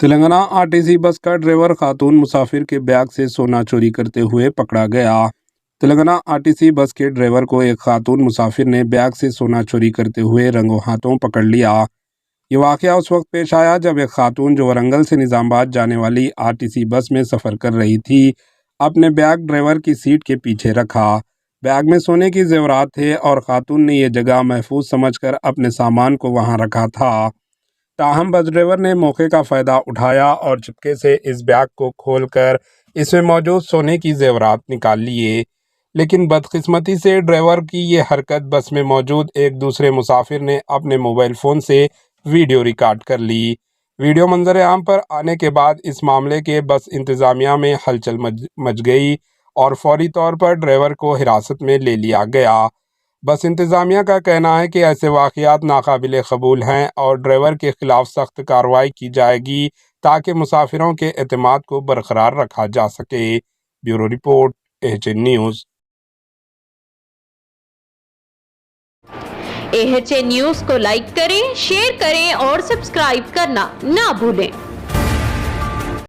Telangana RTC bus का driver खातून मुसाफिर के bag से सोना चोरी करते हुए पकड़ा गया। तेलंगाना आरटीसी बस के ड्राइवर को एक खातून मुसाफिर ने बैग से सोना चोरी करते हुए रंगों हाथों पकड़ लिया। ये वाकया उस वक्त पेश आया जब एक खातून जो वरंगल से निजामाबाद जाने वाली आरटीसी बस में सफ़र कर रही थी, अपने बैग ड्राइवर की सीट के पीछे रखा। बैग में सोने की जेवरात थे और खातून ने यह जगह महफूज समझकर अपने सामान को वहां रखा था। ताहम बस ड्राइवर ने मौके का फ़ायदा उठाया और चुपके से इस बैग को खोलकर इसमें मौजूद सोने की जेवरात निकाल लिए। लेकिन बदकिस्मती से ड्राइवर की ये हरकत बस में मौजूद एक दूसरे मुसाफिर ने अपने मोबाइल फ़ोन से वीडियो रिकॉर्ड कर ली। वीडियो मंजर आम पर आने के बाद इस मामले के बस इंतज़ामिया में हलचल मच गई और फौरी तौर पर ड्राइवर को हिरासत में ले लिया गया। बस इंतज़ामिया का कहना है कि ऐसे वाक़यात नाकाबिले क़बूल हैं और ड्राइवर के ख़िलाफ़ सख्त कार्रवाई की जाएगी ताकि मुसाफिरों के एतमाद को बरकरार रखा जा सके। Bureau report, AHN news. AHN news को लाइक करें, शेयर करें और सब्सक्राइब करना ना भूलें।